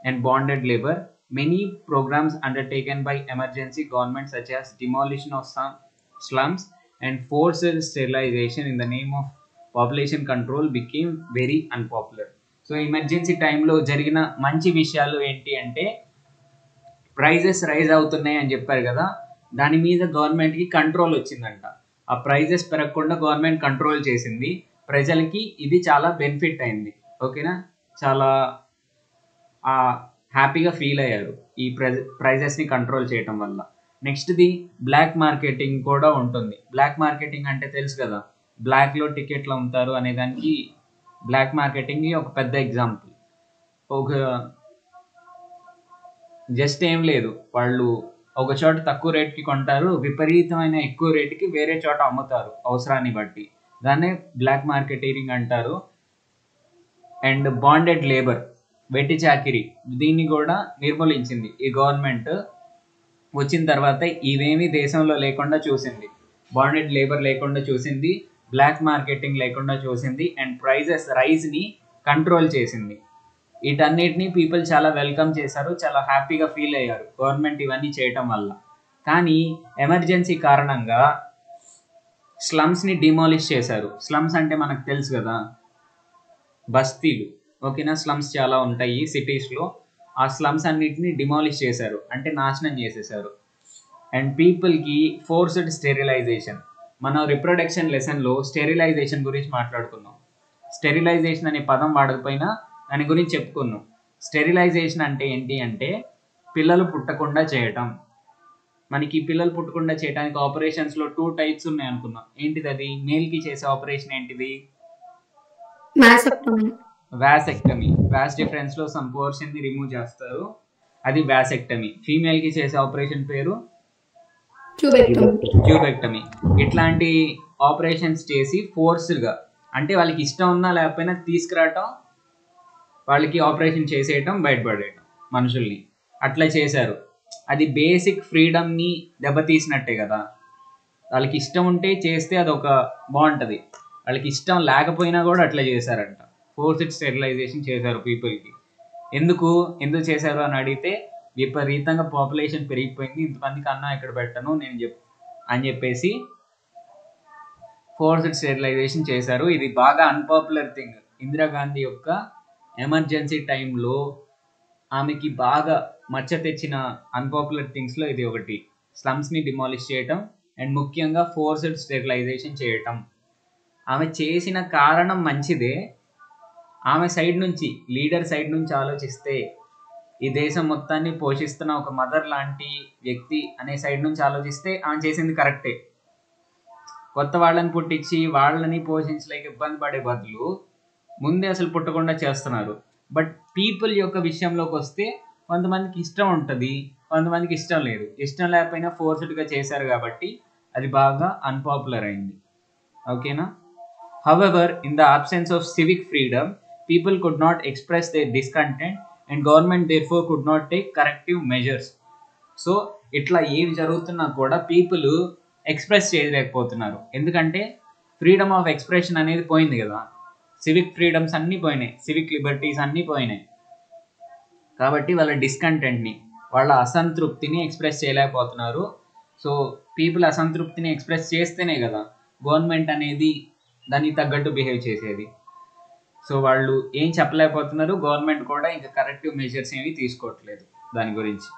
A: and bonded labor, many programs undertaken by emergency governments such as demolition of some slums and forced sterilization in the name of population control became very unpopular. So emergency టైంలో జరిగిన మంచి విషయాలు ఏంటి అంటే prices rise అవుతున్నాయి అని చెప్పారు కదా, దాని మీద గవర్నమెంట్కి కంట్రోల్ వచ్చిందంట. ఆ ప్రైజెస్ పెరగకుండా గవర్నమెంట్ కంట్రోల్ చేసింది, ప్రజలకి ఇది చాలా బెనిఫిట్ అయింది. ఓకేనా, చాలా హ్యాపీగా ఫీల్ అయ్యారు ఈ ప్రైజెస్ని కంట్రోల్ చేయటం వల్ల. నెక్స్ట్ది బ్లాక్ మార్కెటింగ్ కూడా ఉంటుంది. బ్లాక్ మార్కెటింగ్ అంటే తెలుసు కదా, బ్లాక్లో టికెట్లు అమ్ముతారు అనేదానికి బ్లాక్ మార్కెటింగ్ ఒక పెద్ద ఎగ్జాంపుల్. ఒక జస్ట్ ఏం లేదు, వాళ్ళు ఒక చోట తక్కువ రేట్కి కొంటారు, విపరీతమైన ఎక్కువ రేటుకి వేరే చోట అమ్ముతారు అవసరాన్ని బట్టి, దాన్నే బ్లాక్ మార్కెటింగ్ అంటారు. అండ్ బాండెడ్ లేబర్, వెట్టి చాకిరి, దీన్ని కూడా నిర్మూలించింది ఈ గవర్నమెంట్ వచ్చిన తర్వాత. ఇవేమీ దేశంలో లేకుండా చూసింది, బాండెడ్ లేబర్ లేకుండా చూసింది, బ్లాక్ మార్కెటింగ్ లేకుండా చూసింది, అండ్ ప్రైజెస్ రైజ్ని కంట్రోల్ చేసింది. వీటన్నిటిని పీపుల్ చాలా వెల్కమ్ చేశారు, చాలా హ్యాపీగా ఫీల్ అయ్యారు గవర్నమెంట్ ఇవన్నీ చేయటం వల్ల. కానీ ఎమర్జెన్సీ కారణంగా స్లమ్స్ని డిమాలిష్ చేశారు. స్లమ్స్ అంటే మనకు తెలుసు కదా, బస్తీలు. ఓకేనా, స్లమ్స్ చాలా ఉంటాయి సిటీస్లో, ఆ స్లమ్స్ అన్నిటిని డిమాలిష్ చేశారు, అంటే నాశనం చేసేసారు. అండ్ పీపుల్కి ఫోర్స్డ్ స్టెరిలైజేషన్, మనం రిప్రొడక్షన్ లెసన్లో స్టెరిలైజేషన్ గురించి మాట్లాడుకున్నాం. స్టెరిలైజేషన్ అనే పదం వాడకపోయినా దాని గురించి చెప్పుకున్నాం. స్టెరిలైజేషన్ అంటే ఏంటి అంటే పిల్లలు పుట్టకుండా చేయటం. మనకి పిల్లలు పుట్టకుండా చేయడానికి ఆపరేషన్స్లో 2 టైప్స్ ఉన్నాయి అనుకున్నాం. ఏంటిది అది? మేల్కి చేసే ఆపరేషన్ ఏంటిది? వ్యాసెక్టమీ. వ్యాస్ డిఫరెన్స్లో సమ్ పోర్షన్ని రిమూవ్ చేస్తారు, అది వ్యాసెక్టమీ. ఫీమేల్కి చేసే ఆపరేషన్ పేరు ట్యూబెక్టమీ. ఇట్లాంటి ఆపరేషన్స్ చేసి ఫోర్స్గా, అంటే వాళ్ళకి ఇష్టం ఉన్నా లేకపోయినా తీసుకురావటం, వాళ్ళకి ఆపరేషన్ చేసేయటం, బయటపడేయటం మనుషుల్ని, అట్లా చేశారు. అది బేసిక్ ఫ్రీడమ్ని దెబ్బతీసినట్టే కదా. వాళ్ళకి ఇష్టం ఉంటే చేస్తే అదొక బాగుంటుంది, వాళ్ళకి ఇష్టం లేకపోయినా కూడా అట్లా చేశారంట. ఫోర్స్డ్ స్టెరిలైజేషన్ చేశారు పీపుల్కి. ఎందుకు చేశారు అని అడిగితే, విపరీతంగా పాపులేషన్ పెరిగిపోయింది, ఇంతమందికి అన్నం ఎక్కడ పెట్టను నేను అని చెప్పేసి ఫోర్స్డ్ స్టెరిలైజేషన్ చేశారు. ఇది బాగా అన్పాపులర్ థింగ్. ఇందిరాగాంధీ యొక్క ఎమర్జెన్సీ టైంలో ఆమెకి బాగా మచ్చ తెచ్చిన అన్పాపులర్ థింగ్స్లో ఇది ఒకటి. స్లమ్స్ని డిమాలిష్ చేయటం అండ్ ముఖ్యంగా ఫోర్స్డ్ స్టెరిలైజేషన్ చేయటం. ఆమె చేసిన కారణం మంచిదే, ఆమె సైడ్ నుంచి, లీడర్ సైడ్ నుంచి ఆలోచిస్తే, ఈ దేశం మొత్తాన్ని పోషిస్తున్న ఒక మదర్ లాంటి వ్యక్తి అనే సైడ్ నుంచి ఆలోచిస్తే ఆమె చేసింది కరెక్టే. కొత్త వాళ్ళని పుట్టించి వాళ్ళని పోషించలేక ఇబ్బంది పడే బదులు ముందే అసలు పుట్టకుండా చేస్తున్నారు. బట్ పీపుల్ యొక్క విషయంలోకి వస్తే కొంతమందికి ఇష్టం ఉంటుంది, కొంతమందికి ఇష్టం లేదు. ఇష్టం లేకపోయినా ఫోర్స్డ్గా చేశారు కాబట్టి అది బాగా అన్పాపులర్ అయింది. ఓకేనా. However, in the absence of civic freedom, people could not express their discontent and government therefore could not take corrective measures. So ఇట్లా ఏం జరుగుతున్నా కూడా పీపుల్ ఎక్స్ప్రెస్ చేయలేకపోతున్నారు, ఎందుకంటే ఫ్రీడమ్ ఆఫ్ ఎక్స్ప్రెషన్ అనేది పోయింది కదా, సివిక్ ఫ్రీడమ్స్ అన్నీ పోయినాయి, సివిక్ లిబర్టీస్ అన్నీ పోయినాయి. కాబట్టి వాళ్ళ డిస్కంటెంట్ని, వాళ్ళ అసంతృప్తిని ఎక్స్ప్రెస్ చేయలేకపోతున్నారు. సో పీపుల్ అసంతృప్తిని ఎక్స్ప్రెస్ చేస్తేనే కదా గవర్నమెంట్ అనేది దానికి తగ్గట్టు బిహేవ్ చేసేది. సో వాళ్ళు ఏం చెప్పలేకపోతున్నారు, గవర్నమెంట్ కూడా ఇంకా కరెక్టివ్ మెజర్స్ ఏమి తీసుకోవట్లేదు దాని గురించి.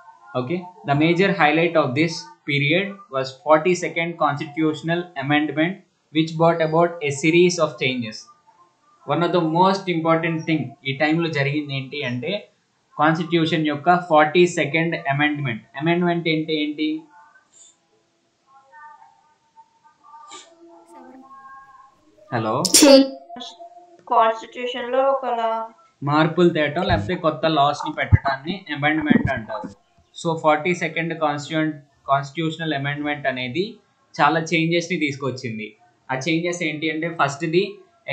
A: Okay, the major highlight of this period was 42nd constitutional amendment which brought about a series of changes. One of the most important thing ఈ టైంలో జరిగింది ఏంటి అంటే కాన్స్టిట్యూషన్ యొక్క 42nd అమెండ్మెంట్. అమెండ్మెంట్ ఏంటి? హలో,
E: కాన్స్టిట్యూషన్ లో ఒకలా
A: మార్పులు తేయటం లేకపోతే కొత్త లాస్ ని పెట్టడాన్ని అమెండ్మెంట్ అంటారు. సో 42nd కాన్స్టిట్యూషనల్ అమెండ్మెంట్ అనేది చాలా చేంజెస్ ని తీసుకొచ్చింది. ఆ చేంజెస్ ఏంటి అంటే, ఫస్ట్ది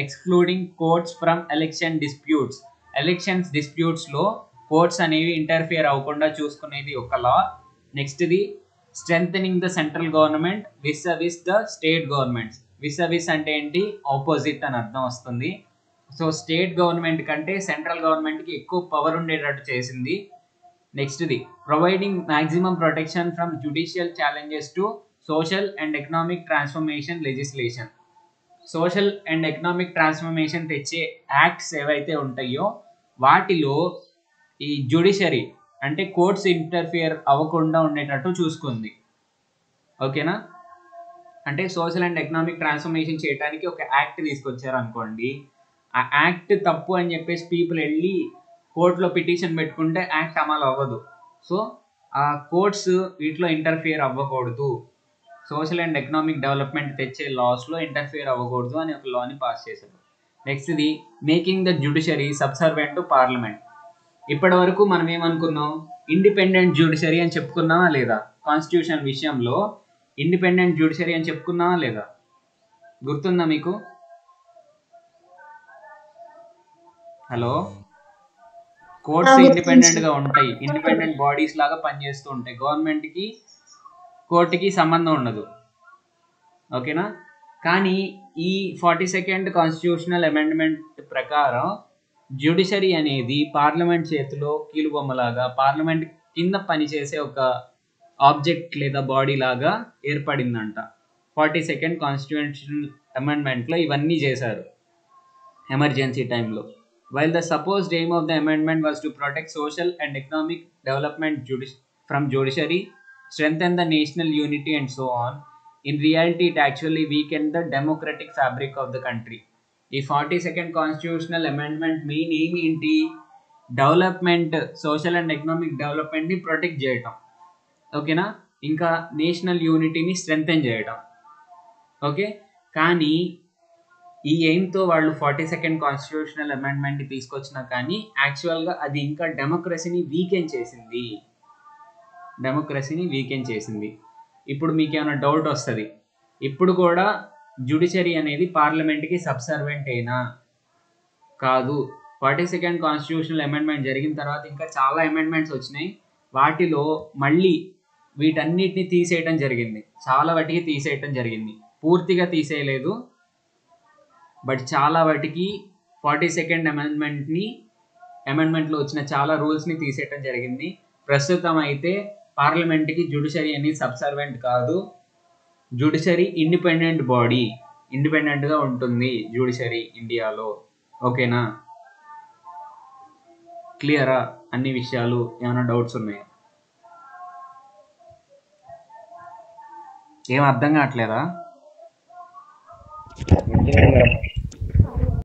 A: excluding courts from election disputes. Elections disputes లో కోర్ట్స్ అనేవి ఇంటర్ఫియర్ అవ్వకుండా చూసుకునేది ఒక లా. నెక్స్ట్ది strengthening the central government vis the state governments. Vis అంటే ఏంటి, ఆపోజిట్ అని అర్థం వస్తుంది. సో స్టేట్ గవర్నమెంట్ కంటే సెంట్రల్ గవర్నమెంట్కి ఎక్కువ పవర్ ఉండేటట్టు చేసింది. నెక్స్ట్ది providing maximum protection from judicial challenges to social and economic transformation legislation. Social and economic transformation తెచ్చే యాక్ట్స్ ఏవైతే ఉంటాయో వాటిలో ఈ జ్యుడిషరీ అంటే కోర్ట్స్ ఇంటర్ఫియర్ అవ్వకుండా ఉండేటట్టు చూసుకుంది. ఓకేనా? అంటే సోషల్ అండ్ ఎకనామిక్ ట్రాన్స్ఫర్మేషన్ చేయడానికి ఒక యాక్ట్ తీసుకొచ్చారు అనుకోండి, ఆ యాక్ట్ తప్పు అని చెప్పేసి పీపుల్ వెళ్ళి కోర్టులో పిటిషన్ పెట్టుకుంటే యాక్ట్ అమలు అవ్వదు. సో ఆ కోర్ట్స్ వీటిలో ఇంటర్ఫియర్ అవ్వకూడదు, సోషల్ అండ్ ఎకనామిక్ డెవలప్మెంట్ తెచ్చే లాస్లో ఇంటర్ఫియర్ అవ్వకూడదు అని ఒక లాని పాస్ చేశారు. నెక్స్ట్ది making the judiciary subservient to parliament. ఇప్పటి వరకు మనం ఏమనుకున్నాం, ఇండిపెండెంట్ జ్యుడిషరీ అని చెప్పుకున్నామా లేదా? కాన్స్టిట్యూషన్ విషయంలో ఇండిపెండెంట్ జ్యుడిషరీ అని చెప్పుకున్నామా లేదా? గుర్తుందా మీకు? హలో, కోర్ట్స్ ఇండిపెండెంట్ గా ఉంటాయి, ఇండిపెండెంట్ బాడీస్ లాగా పనిచేస్తూ ఉంటాయి, గవర్నమెంట్ కి కోర్టుకి సంబంధం ఉండదు. ఓకేనా? కానీ ఈ 42nd కాన్స్టిట్యూషనల్ అమెండ్మెంట్ ప్రకారం జ్యుడిషరీ అనేది పార్లమెంట్ చేతిలో కీలుబొమ్మలాగా, పార్లమెంట్ కింద పనిచేసే ఒక ఆబ్జెక్ట్ లేదా బాడీ లాగా ఏర్పడిందంట. 42nd కాన్స్టిట్యూషనల్ అమెండ్మెంట్లో ఇవన్నీ చేశారు ఎమర్జెన్సీ టైంలో. While the supposed aim of the amendment was to protect social and economic development from judiciary, strengthen the national unity and so on, in reality it actually weakened the democratic fabric of the country. ఈ 42nd constitutional amendment main ఏమి ఏంటి, development, social and economic డెవలప్మెంట్ని protect చేయటం. ఓకేనా? ఇంకా national యూనిటీని strengthen చేయటం. Okay, కానీ ఈ ఎయిమ్తో వాళ్ళు 42nd కాన్స్టిట్యూషనల్ అమెండ్మెంట్ని తీసుకొచ్చినా కానీ యాక్చువల్గా అది ఇంకా డెమోక్రసీని వీకెన్ చేసింది. ఇప్పుడు మీకు ఏమైనా డౌట్ వస్తుంది, ఇప్పుడు కూడా జ్యుడిషరీ అనేది పార్లమెంట్కి సబ్సర్వెంట్ అయినా? కాదు. 42nd కాన్స్టిట్యూషనల్ అమెండ్మెంట్ జరిగిన తర్వాత ఇంకా చాలా అమెండ్మెంట్స్ వచ్చినాయి, వాటిలో మళ్ళీ వీటన్నిటిని తీసేయటం జరిగింది, చాలా వాటికి తీసేయటం జరిగింది. పూర్తిగా తీసేయలేదు, బట్ చాలా వాటికి 42nd అమెండ్మెంట్లో వచ్చిన చాలా రూల్స్ని తీసేయటం జరిగింది. ప్రస్తుతం అయితే పార్లమెంట్కి జ్యుడిషరీ అనేది సబ్సర్వెంట్ కాదు, జ్యుడిషరీ ఇండిపెండెంట్ బాడీ, ఇండిపెండెంట్గా ఉంటుంది జ్యుడిషరీ ఇండియాలో. ఓకేనా? క్లియరా అన్ని విషయాలు? ఏమైనా డౌట్స్ ఉన్నాయా? ఏం అర్థం కావట్లేదా?